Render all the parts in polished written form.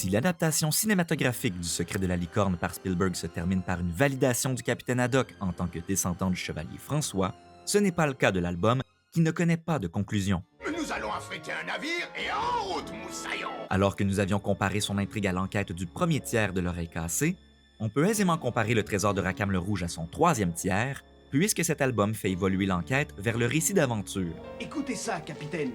Si l'adaptation cinématographique du Secret de la licorne par Spielberg se termine par une validation du capitaine Haddock en tant que descendant du chevalier François, ce n'est pas le cas de l'album qui ne connaît pas de conclusion. Nous allons affréter un navire et en route, moussaillon! Alors que nous avions comparé son intrigue à l'enquête du premier tiers de l'Oreille cassée, on peut aisément comparer le trésor de Rackham le Rouge à son troisième tiers, puisque cet album fait évoluer l'enquête vers le récit d'aventure. Écoutez ça, capitaine.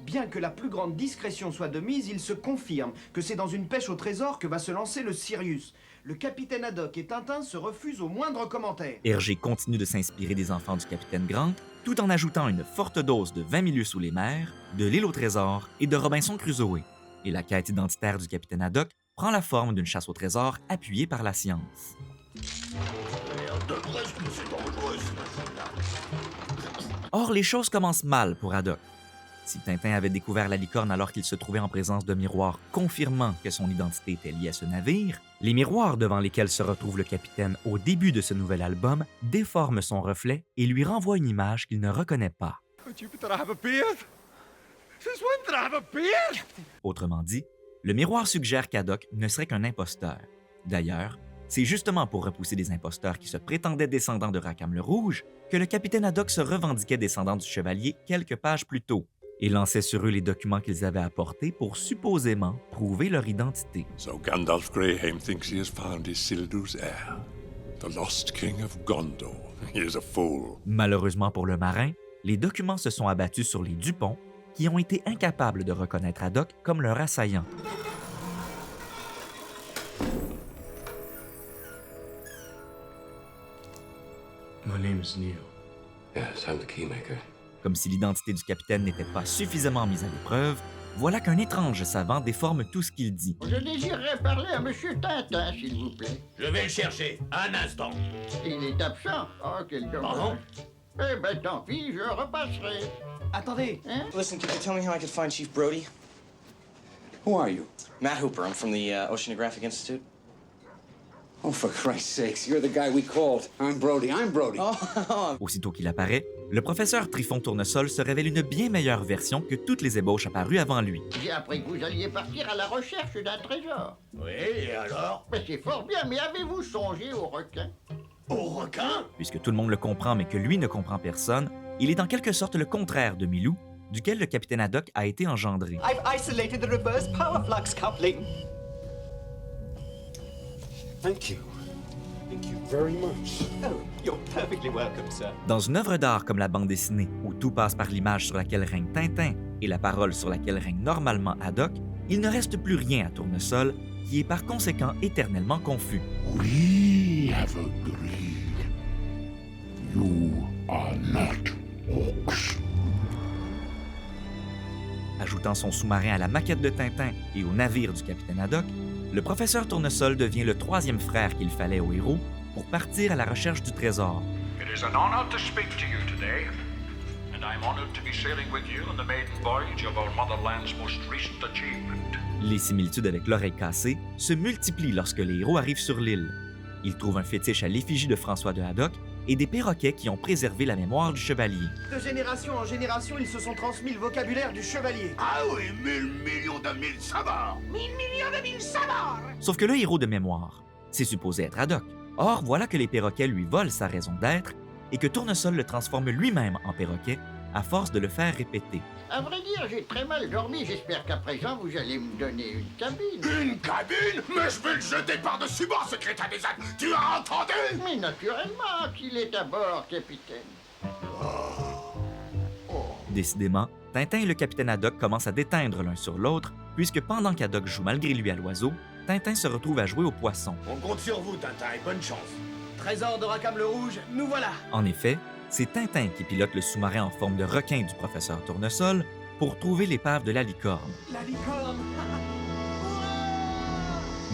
Bien que la plus grande discrétion soit de mise, il se confirme que c'est dans une pêche au trésor que va se lancer le Sirius. Le capitaine Haddock et Tintin se refusent au moindre commentaire. Hergé continue de s'inspirer des enfants du capitaine Grant, tout en ajoutant une forte dose de 20 milieux sous les mers, de l'île au trésor et de Robinson Crusoe. Et la quête identitaire du capitaine Haddock prend la forme d'une chasse au trésor appuyée par la science. Or, les choses commencent mal pour Haddock. Si Tintin avait découvert la licorne alors qu'il se trouvait en présence de miroirs confirmant que son identité était liée à ce navire, les miroirs devant lesquels se retrouve le capitaine au début de ce nouvel album déforment son reflet et lui renvoient une image qu'il ne reconnaît pas. Autrement dit, le miroir suggère qu'Haddock ne serait qu'un imposteur. D'ailleurs, c'est justement pour repousser des imposteurs qui se prétendaient descendants de Rackham le Rouge que le capitaine Haddock se revendiquait descendant du chevalier quelques pages plus tôt et lançait sur eux les documents qu'ils avaient apportés pour supposément prouver leur identité. So Gandalf Greyheim thinks he has found Isildur's heir, the lost king of Gondor. He is a fool. Malheureusement pour le marin, les documents se sont abattus sur les Dupont, qui ont été incapables de reconnaître Haddock comme leur assaillant. My name is Neil. Yes, I'm the keymaker. Comme si l'identité du capitaine n'était pas suffisamment mise à l'épreuve, voilà qu'un étrange savant déforme tout ce qu'il dit. Je désirerais parler à Monsieur Tintin, s'il vous plaît. Je vais le chercher, un instant. Il est absent. Oh, quel dommage. Pardon? Eh ben, tant pis, je repasserai. Attendez, Listen, could you tell me how I could find Chief Brody? Who are you? Matt Hooper. I'm from the Oceanographic Institute. Oh, for Christ's sakes, you're the guy we called. I'm Brody. Aussitôt qu'il apparaît, le professeur Trifon Tournesol se révèle une bien meilleure version que toutes les ébauches apparues avant lui. J'ai appris que vous alliez partir à la recherche d'un trésor. Oui, et alors? Mais c'est fort bien, mais avez-vous songé au requin? Au requin? Puisque tout le monde le comprend mais que lui ne comprend personne, il est en quelque sorte le contraire de Milou, duquel le capitaine Haddock a été engendré. I've isolated the reverse power flux coupling. Thank you. Thank you very much. Oh, you're perfectly welcome, sir. Dans une œuvre d'art comme la bande dessinée, où tout passe par l'image sur laquelle règne Tintin et la parole sur laquelle règne normalement Haddock, il ne reste plus rien à Tournesol, qui est par conséquent éternellement confus. We have agreed. You are not Hawks. Ajoutant son sous-marin à la maquette de Tintin et au navire du capitaine Haddock, le professeur Tournesol devient le troisième frère qu'il fallait au héros pour partir à la recherche du trésor. It is an honor to speak to you today, and I'm honored to be sailing with you on the maiden voyage of our motherland's most recent achievement. Les similitudes avec l'Oreille cassée se multiplient lorsque les héros arrivent sur l'île. Ils trouvent un fétiche à l'effigie de François de Haddock et des perroquets qui ont préservé la mémoire du chevalier. de génération en génération, ils se sont transmis le vocabulaire du chevalier. Ah oui, 1000 millions de 1000 sabords! 1 000 000 de 1000 sabords! Sauf que le héros de mémoire, c'est supposé être Haddock. Or, voilà que les perroquets lui volent sa raison d'être et que Tournesol le transforme lui-même en perroquet à force de le faire répéter. À vrai dire, j'ai très mal dormi. J'espère qu'à présent, vous allez me donner une cabine. Une cabine? Mais je vais le jeter par-dessus bord, ce crétin des ânes! Tu as entendu? Mais naturellement qu'il est à bord, capitaine. Décidément, Tintin et le capitaine Haddock commencent à déteindre l'un sur l'autre, puisque pendant qu'Haddock joue malgré lui à l'oiseau, Tintin se retrouve à jouer au poisson. On compte sur vous, Tintin, et bonne chance. Trésor de Rackham le Rouge, nous voilà. En effet, c'est Tintin qui pilote le sous-marin en forme de requin du professeur Tournesol pour trouver l'épave de la licorne. La licorne.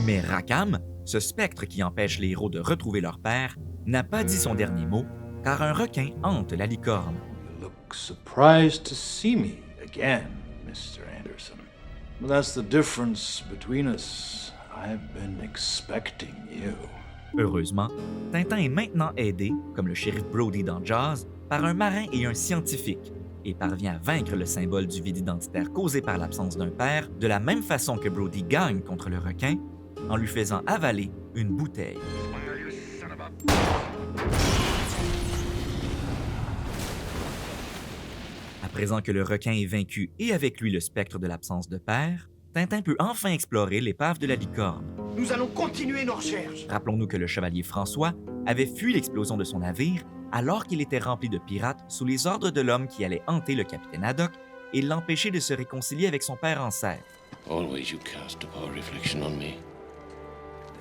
Mais Rackham, ce spectre qui empêche les héros de retrouver leur père, n'a pas dit son dernier mot, car un requin hante la licorne. You look surprised to see me again, Mr. Anderson. But that's the difference between us. I've been expecting you. Heureusement, Tintin est maintenant aidé, comme le shérif Brody dans Jaws, par un marin et un scientifique, et parvient à vaincre le symbole du vide identitaire causé par l'absence d'un père, de la même façon que Brody gagne contre le requin, en lui faisant avaler une bouteille. À présent que le requin est vaincu et avec lui le spectre de l'absence de père, Tintin peut enfin explorer l'épave de la licorne. Nous allons continuer nos recherches. Rappelons-nous que le chevalier François avait fui l'explosion de son navire alors qu'il était rempli de pirates sous les ordres de l'homme qui allait hanter le capitaine Haddock et l'empêcher de se réconcilier avec son père ancêtre. Always you cast a poor reflection on me.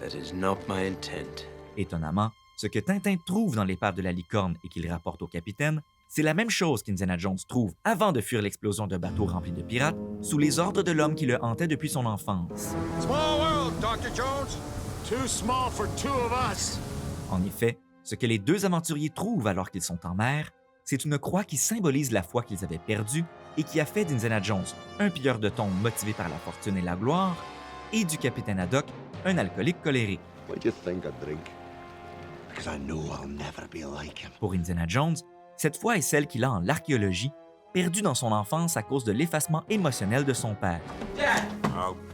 That is not my intent. Étonnamment, ce que Tintin trouve dans l'épave de la licorne et qu'il rapporte au capitaine, c'est la même chose qu'Indiana Jones trouve avant de fuir l'explosion d'un bateau rempli de pirates sous les ordres de l'homme qui le hantait depuis son enfance. Small world, Dr. Jones. Too small for two of us. En effet, ce que les deux aventuriers trouvent alors qu'ils sont en mer, c'est une croix qui symbolise la foi qu'ils avaient perdue et qui a fait d'Indiana Jones un pilleur de thon motivé par la fortune et la gloire, et du capitaine Haddock un alcoolique colérique. Pour Indiana Jones, cette foi est celle qu'il a en l'archéologie, perdue dans son enfance à cause de l'effacement émotionnel de son père. Dad!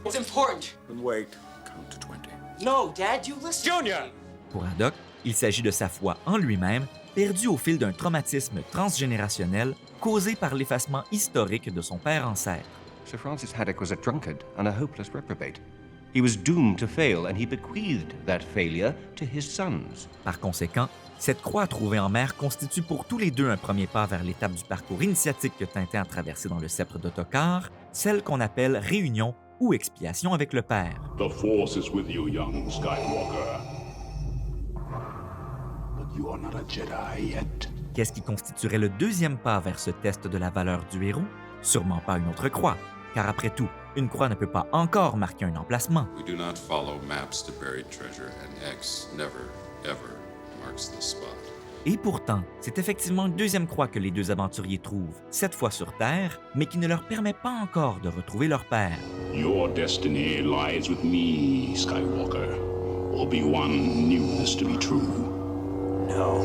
It's important! Wait. Count to 20. No, Dad, you listen. Junior! Pour Haddock, il s'agit de sa foi en lui-même, perdue au fil d'un traumatisme transgénérationnel causé par l'effacement historique de son père ancêtre. Sir Francis Haddock was a drunkard and a hopeless reprobate. He was doomed to fail, and he bequeathed that failure to his sons. Par conséquent, cette croix trouvée en mer constitue pour tous les deux un premier pas vers l'étape du parcours initiatique que Tintin a traversé dans le sceptre d'Ottokar, celle qu'on appelle réunion ou expiation avec le père. The Force is with you, young Skywalker. But you are not a Jedi yet. Qu'est-ce qui constituerait le deuxième pas vers ce test de la valeur du héros? Sûrement pas une autre croix, car après tout, une croix ne peut pas encore marquer un emplacement. We do not follow maps to buried treasure, and X never, ever marks the spot. Et pourtant, c'est effectivement une deuxième croix que les deux aventuriers trouvent, cette fois sur Terre, mais qui ne leur permet pas encore de retrouver leur père. Your destiny lies with me, Skywalker. Obi-Wan knew this to be true. No.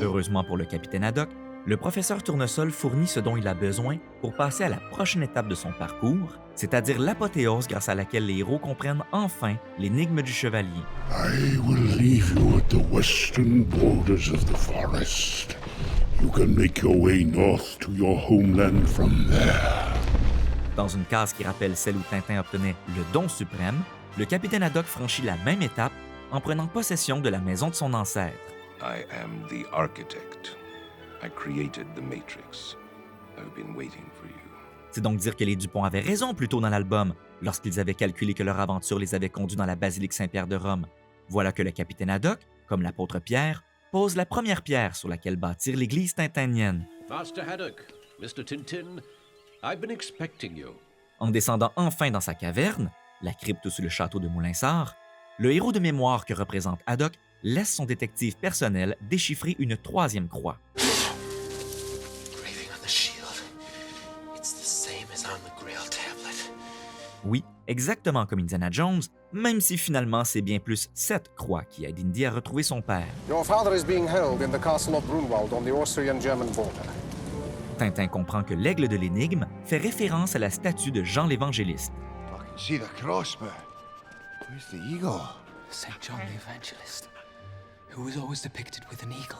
Heureusement pour le capitaine Haddock, le professeur Tournesol fournit ce dont il a besoin pour passer à la prochaine étape de son parcours, c'est-à-dire l'apothéose grâce à laquelle les héros comprennent enfin l'énigme du chevalier. I will leave you at the western borders of the forest. You can make your way north to your homeland from there. Dans une case qui rappelle celle où Tintin obtenait le don suprême, le capitaine Haddock franchit la même étape en prenant possession de la maison de son ancêtre. I am the architect. I created the Matrix. I've been waiting for you. C'est donc dire que les Dupont avaient raison plus tôt dans l'album, lorsqu'ils avaient calculé que leur aventure les avait conduits dans la basilique Saint-Pierre de Rome. Voilà que le capitaine Haddock, comme l'apôtre Pierre, pose la première pierre sur laquelle bâtir l'église tintanienne. Master Haddock, Mr. Tintin, I've been expecting you. En descendant enfin dans sa caverne, la crypte sous le château de Moulinsart, le héros de mémoire que représente Haddock laisse son détective personnel déchiffrer une troisième croix. Oui, exactement comme Indiana Jones, même si finalement c'est bien plus cette croix qui aide Indy à retrouver son père. Your father is being held in the castle of Brunwald on the Austrian-German border. Tintin comprend que l'aigle de l'énigme fait référence à la statue de Jean l'Évangéliste. I can see the cross, but where's the eagle? Saint John the Evangelist, who was always depicted with an eagle,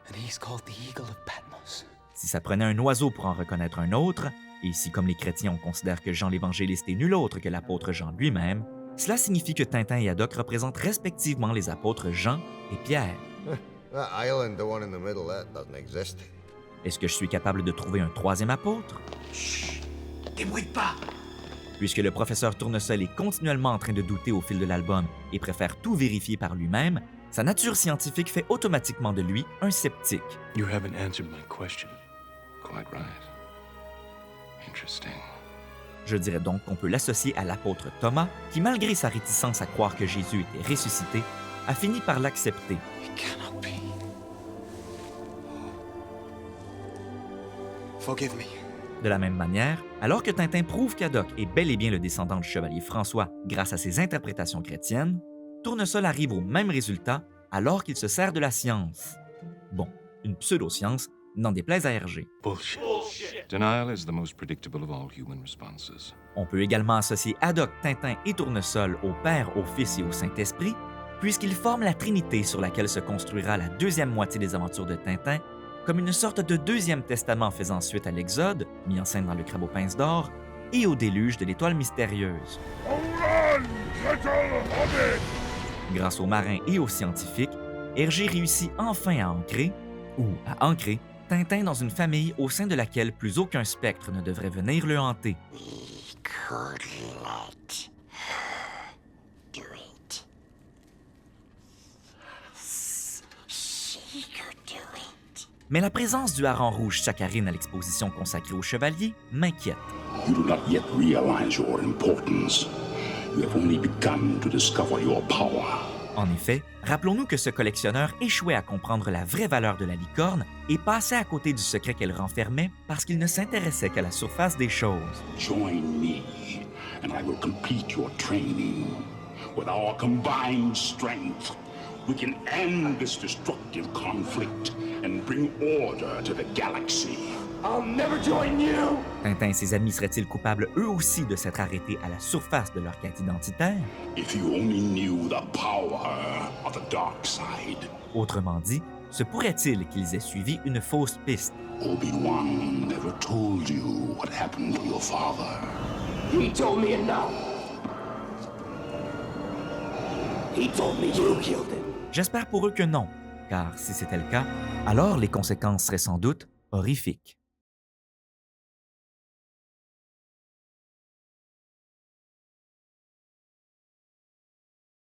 and he's called the Eagle of Patmos. Si ça prenait un oiseau pour en reconnaître un autre, et si comme les chrétiens on considère que Jean l'Évangéliste est nul autre que l'apôtre Jean lui-même, cela signifie que Tintin et Haddock représentent respectivement les apôtres Jean et Pierre. That island, the one in the middle, that doesn't exist. Est-ce que je suis capable de trouver un troisième apôtre? Chut! Débrouille pas! Puisque le professeur Tournesol est continuellement en train de douter au fil de l'album et préfère tout vérifier par lui-même, sa nature scientifique fait automatiquement de lui un sceptique. You haven't answered my question. Quite right. Interesting. Je dirais donc qu'on peut l'associer à l'apôtre Thomas, qui malgré sa réticence à croire que Jésus était ressuscité, a fini par l'accepter. It cannot be. Forgive me. De la même manière, alors que Tintin prouve qu'Haddock est bel et bien le descendant du chevalier François grâce à ses interprétations chrétiennes, Tournesol arrive au même résultat alors qu'il se sert de la science. Bon, une pseudo-science, n'en déplaise à Hergé. Bullshit. Denial is the most predictable of all human responses. On peut également associer Haddock, Tintin et Tournesol au Père, au Fils et au Saint-Esprit, puisqu'ils forment la Trinité sur laquelle se construira la deuxième moitié des aventures de Tintin, comme une sorte de deuxième testament faisant suite à l'Exode, mis en scène dans Le Crabe aux pinces d'or, et au déluge de l'Étoile mystérieuse. Grâce aux marins et aux scientifiques, Hergé réussit enfin à ancrer Tintin dans une famille au sein de laquelle plus aucun spectre ne devrait venir le hanter. Mais la présence du hareng rouge saccharine à l'exposition consacrée aux chevaliers m'inquiète. You do not yet realize your importance. You have only begun to discover your power. En effet, rappelons-nous que ce collectionneur échouait à comprendre la vraie valeur de la licorne et passait à côté du secret qu'elle renfermait parce qu'il ne s'intéressait qu'à la surface des choses. Join me, and I will complete your training. With our combined strength, we can end this destructive conflict and bring order to the galaxy. I'll never join you! Tintin et ses amis seraient-ils coupables eux aussi de s'être arrêtés à la surface de leur quête identitaire? If you only knew the power of the dark side. Autrement dit, se pourrait-il qu'ils aient suivi une fausse piste? Obi-Wan never told you what happened to your father. He told me enough. He told me you killed him. J'espère pour eux que non, car si c'était le cas, alors les conséquences seraient sans doute horrifiques.